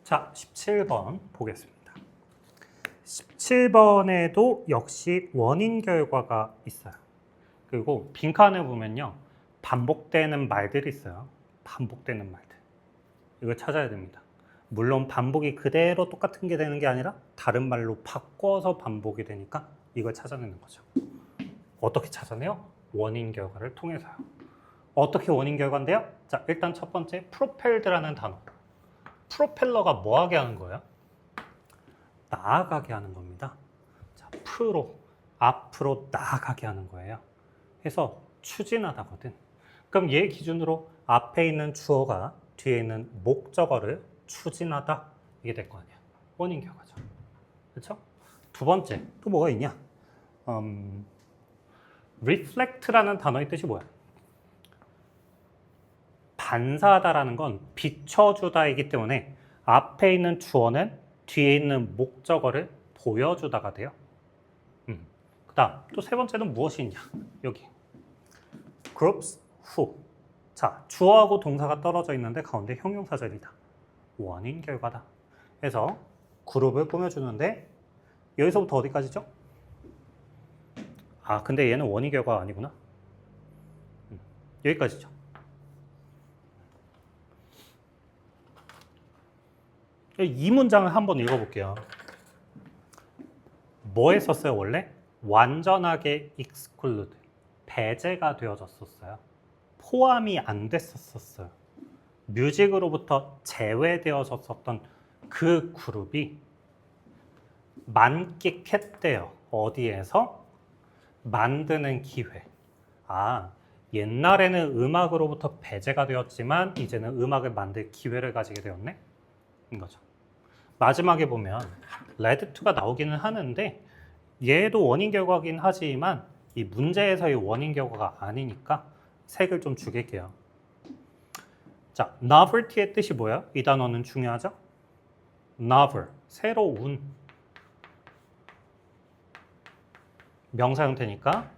자, 17번 보겠습니다. 17번에도 역시 원인 결과가 있어요. 그리고 빈칸을 보면요. 반복되는 말들이 있어요. 반복되는 말들. 이걸 찾아야 됩니다. 물론 반복이 그대로 똑같은 게 되는 게 아니라 다른 말로 바꿔서 반복이 되니까 이걸 찾아내는 거죠. 어떻게 찾아내요? 원인 결과를 통해서요. 어떻게 원인 결과인데요? 자, 일단 첫 번째 프로펠드라는 단어. 프로펠러가 뭐 하게 하는 거예요? 나아가게 하는 겁니다. 자, 앞으로 나아가게 하는 거예요. 그래서 추진하다거든. 그럼 얘 기준으로 앞에 있는 주어가 뒤에 있는 목적어를 추진하다 이게 될 거 아니야. 원인 결과죠. 그렇죠? 두 번째 또 뭐가 있냐? reflect라는 단어의 뜻이 뭐야? 반사하다라는 건 비춰주다이기 때문에 앞에 있는 주어는 뒤에 있는 목적어를 보여주다가 돼요. 그 다음 또 세 번째는 무엇이 있냐? 여기 groups who. 자, 주어하고 동사가 떨어져 있는데 가운데 형용사절이다. 원인 결과다. 그래서 그룹을 꾸며주는데 여기서부터 어디까지죠? 아, 근데 얘는 원인 결과가 아니구나. 여기까지죠. 이 문장을 한번 읽어볼게요. 뭐 했었어요, 원래? 완전하게 exclude, 배제가 되어졌었어요. 포함이 안 됐었어요. 뮤직으로부터 제외되어졌었던 그 그룹이 만끽했대요. 어디에서? 만드는 기회. 아, 옛날에는 음악으로부터 배제가 되었지만 이제는 음악을 만들 기회를 가지게 되었네? 인 거죠. 마지막에 보면 레드2가 나오기는 하는데 얘도 원인 결과긴 하지만 이 문제에서의 원인 결과가 아니니까 색을 좀 죽일게요. 자, novelty의 뜻이 뭐야? 이 단어는 중요하죠? novel, 새로운 명사 형태니까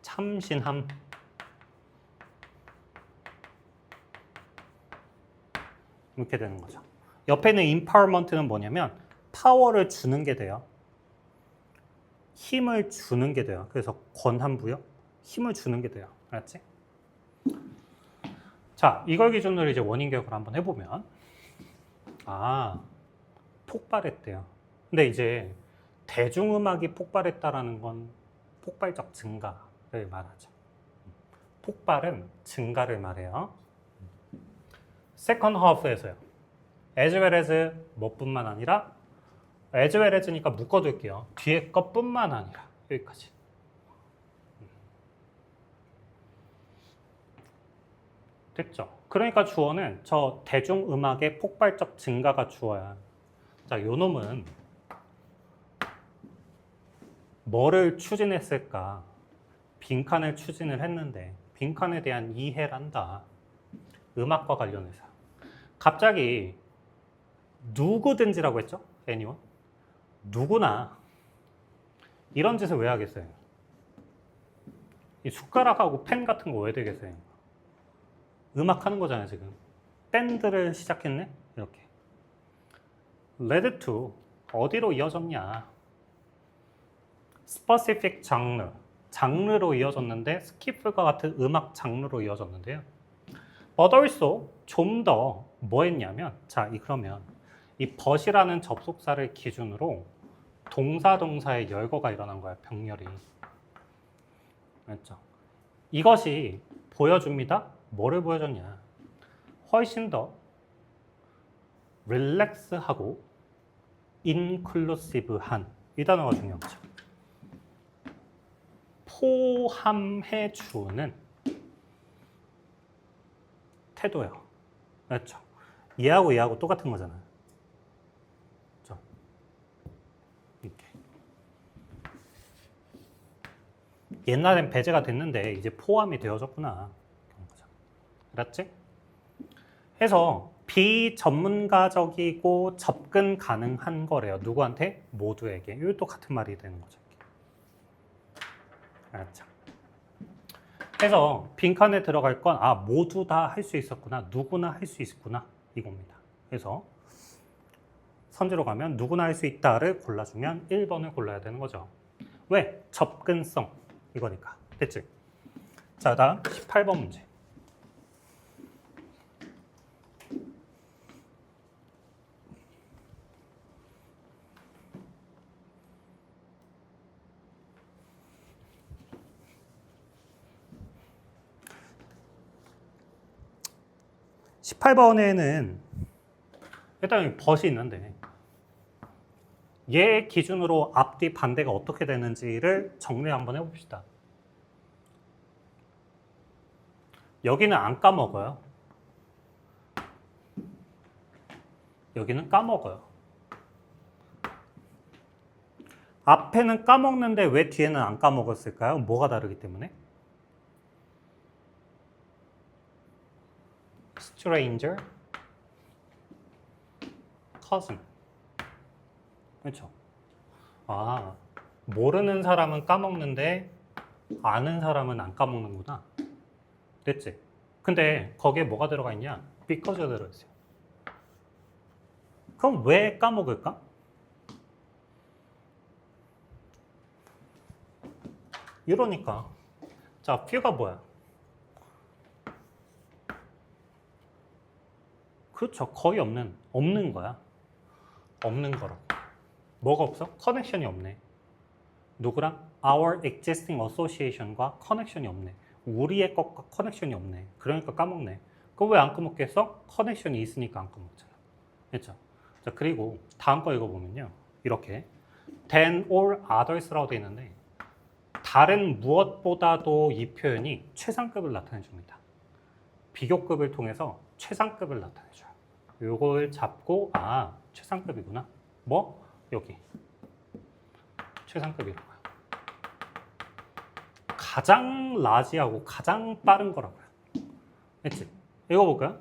참신함. 이렇게 되는 거죠. 옆에 있는 empowerment는 뭐냐면 파워를 주는 게 돼요. 힘을 주는 게 돼요. 그래서 권한부여 힘을 주는 게 돼요. 알았지? 자, 이걸 기준으로 이제 원인 결과를 한번 해보면 아, 폭발했대요. 근데 이제 대중음악이 폭발했다라는 건 폭발적 증가를 말하죠. 폭발은 증가를 말해요. second half에서요. as well as 뭐뿐만 아니라 as well as니까 묶어둘게요. 뒤에 것뿐만 아니라 여기까지. 됐죠? 그러니까 주어는 저 대중음악의 폭발적 증가가 주어야. 자, 요 놈은 뭐를 추진했을까? 빈칸을 추진을 했는데 빈칸에 대한 이해란다. 음악과 관련해서. 갑자기 누구든지라고 했죠? anyone? 누구나 이런 짓을 왜 하겠어요? 이 숟가락하고 펜 같은 거 왜 되겠어요? 음악 하는 거잖아요, 지금. 밴드를 시작했네? 이렇게. 레드2 어디로 이어졌냐? specific genre, 장르로 이어졌는데 스키플과 같은 음악 장르로 이어졌는데요. but also 좀 더 뭐 했냐면 자, 그러면 이 but이라는 접속사를 기준으로 동사의 열거가 일어난 거야, 병렬이. 맞죠? 이것이 보여줍니다. 뭐를 보여줬냐? 훨씬 더 릴렉스하고 인클루시브한 이 단어가 중요한 거죠. 포함해주는 태도예요. 맞죠? 얘하고 똑같은 거잖아요. 그렇죠? 이렇게. 옛날엔 배제가 됐는데 이제 포함이 되어졌구나. 알았지? 해서 비전문가적이고 접근 가능한 거래요. 누구한테? 모두에게. 이것도 같은 말이 되는 거죠. 알았죠? 해서 빈칸에 들어갈 건 모두 다 할 수 있었구나. 누구나 할 수 있었구나. 이겁니다. 그래서 선지로 가면 누구나 할 수 있다를 골라주면 1번을 골라야 되는 거죠. 왜? 접근성 이거니까. 됐지? 자, 다음 18번 문제. (18번에는) 일단 벗이 있는데 얘 기준으로 앞뒤 반대가 어떻게 되는지를 정리 한번 해봅시다. 여기는 안 까먹어요. 여기는 까먹어요. 앞에는 까먹는데 왜 뒤에는 안 까먹었을까요? 뭐가 다르기 때문에? stranger, cousin. 그렇죠? 아, 모르는 사람은 까먹는데 아는 사람은 안 까먹는구나. 됐지? 근데 거기에 뭐가 들어가 있냐? because가 들어있어요. 그럼 왜 까먹을까? 이러니까. 자, few가 뭐야? 그렇죠. 거의 없는 거야. 없는 거라고. 뭐가 없어? 커넥션이 없네. 누구랑? Our existing association과 커넥션이 없네. 우리의 것과 커넥션이 없네. 그러니까 까먹네. 그럼 왜 안 까먹겠어? 커넥션이 있으니까 안 까먹잖아. 그렇죠? 자, 그리고 다음 거 읽어보면요. 이렇게 than or others라고 되어 있는데 다른 무엇보다도 이 표현이 최상급을 나타내줍니다. 비교급을 통해서 최상급을 나타내줘요. 요걸 잡고 최상급이구나. 뭐? 여기 최상급이라고요. 가장 라지하고 가장 빠른 거라고요. 됐지? 이거 볼까요?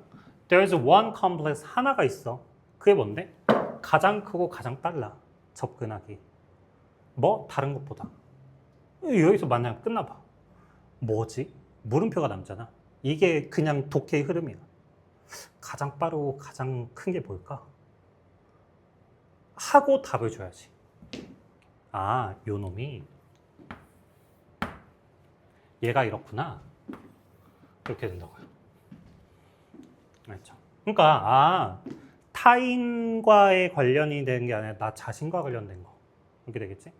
There's one complex 하나가 있어. 그게 뭔데? 가장 크고 가장 빨라. 접근하기. 뭐? 다른 것보다. 여기서 만나면 끝나봐. 뭐지? 물음표가 남잖아. 이게 그냥 독해의 흐름이야. 가장 빠르고 가장 큰 게 뭘까? 하고 답을 줘야지. 요 놈이 얘가 이렇구나. 이렇게 된다고요. 알죠? 그러니까 타인과의 관련이 되는 게 아니라 나 자신과 관련된 거. 이렇게 되겠지?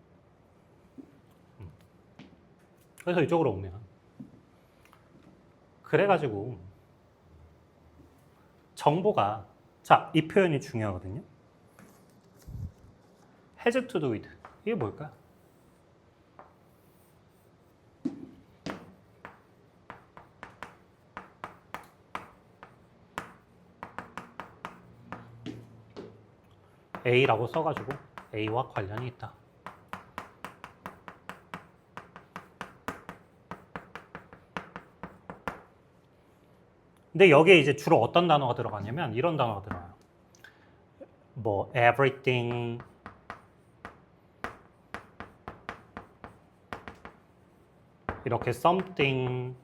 그래서 이쪽으로 오면 그래가지고 정보가 이 표현이 중요하거든요. has to do with 이게 뭘까요? A라고 써가지고 A와 관련이 있다. 근데 여기에 이제 주로 어떤 단어가 들어가냐면 이런 단어가 들어가요. 뭐 everything, 이렇게 something.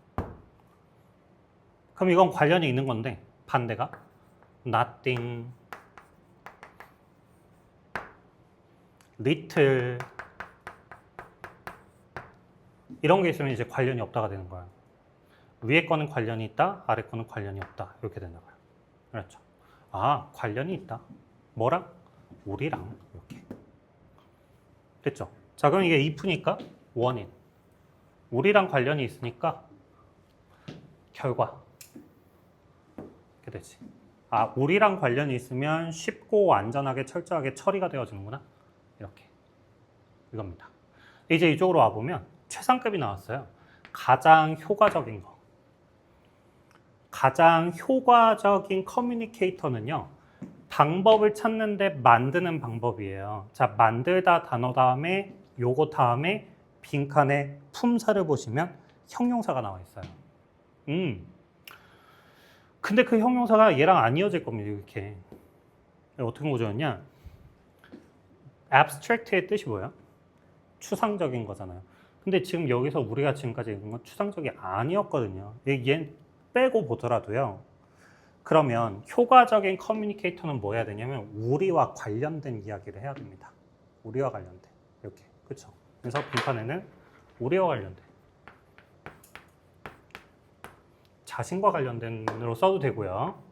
그럼 이건 관련이 있는 건데 반대가 nothing, little 이런 게 있으면 이제 관련이 없다가 되는 거야. 위에 거는 관련이 있다, 아래 거는 관련이 없다. 이렇게 된다고요. 그렇죠? 관련이 있다. 뭐랑? 우리랑. 이렇게. 됐죠? 자, 그럼 이게 if니까 원인. 우리랑 관련이 있으니까 결과. 이렇게 되지. 우리랑 관련이 있으면 쉽고 안전하게 철저하게 처리가 되어지는구나. 이렇게. 이겁니다. 이제 이쪽으로 와보면 최상급이 나왔어요. 가장 효과적인 거. 가장 효과적인 커뮤니케이터는요. 방법을 찾는데 만드는 방법이에요. 자, 만들다 단어 다음에 요거 다음에 빈칸에 품사를 보시면 형용사가 나와 있어요. 근데 그 형용사가 얘랑 안 이어질 겁니다. 이렇게. 어떻게 구조였냐? abstract의 뜻이 뭐예요? 추상적인 거잖아요. 근데 지금 여기서 우리가 지금까지 읽은 건 추상적이 아니었거든요. 얘 빼고 보더라도요. 그러면 효과적인 커뮤니케이터는 뭐 해야 되냐면 우리와 관련된 이야기를 해야 됩니다. 우리와 관련된. 이렇게. 그렇죠? 그래서 빈칸에는 우리와 관련된. 자신과 관련된으로 써도 되고요.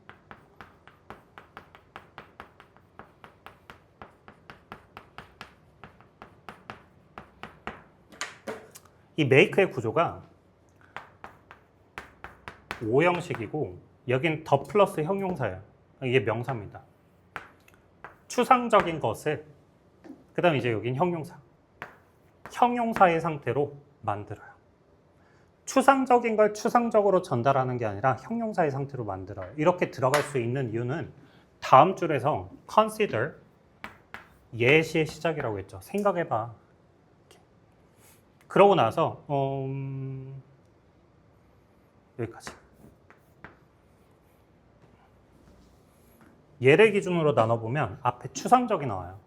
이 make의 구조가 O형식이고 여긴 더 플러스 형용사예요. 이게 명사입니다. 추상적인 것을 그 다음에 이제 여긴 형용사. 형용사의 상태로 만들어요. 추상적인 걸 추상적으로 전달하는 게 아니라 형용사의 상태로 만들어요. 이렇게 들어갈 수 있는 이유는 다음 줄에서 consider 예시의 시작이라고 했죠. 생각해봐. 그러고 나서 여기까지. 예를 기준으로 나눠보면 앞에 추상적이 나와요.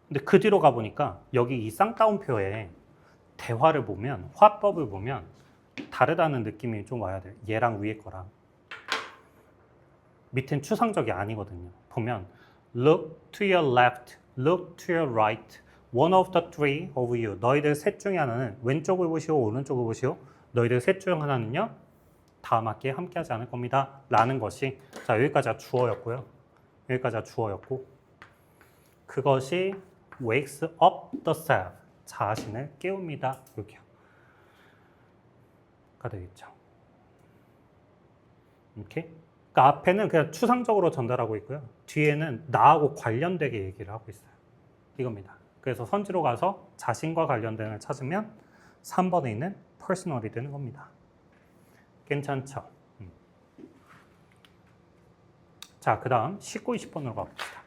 근데 그 뒤로 가보니까 여기 이 쌍따옴표에 대화를 보면 화법을 보면 다르다는 느낌이 좀 와야 돼요. 얘랑 위에 거랑. 밑엔 추상적이 아니거든요. 보면 look to your left, look to your right. One of the three of you. 너희들 셋 중에 하나는 왼쪽을 보시오, 오른쪽을 보시오. 너희들 셋 중 하나는요. 다음 학기에 함께하지 않을 겁니다. 라는 것이 자 여기까지가 주어였고요. 여기까지가 주어였고 그것이 wakes up the self. 자신을 깨웁니다. 이렇게요. 가 되겠죠. 이렇게. 그러니까 앞에는 그냥 추상적으로 전달하고 있고요. 뒤에는 나하고 관련되게 얘기를 하고 있어요. 이겁니다. 그래서 선지로 가서 자신과 관련된 걸 찾으면 3번에 있는 personal이 되는 겁니다. 괜찮죠? 자, 그 다음 19, 20번으로 가봅시다.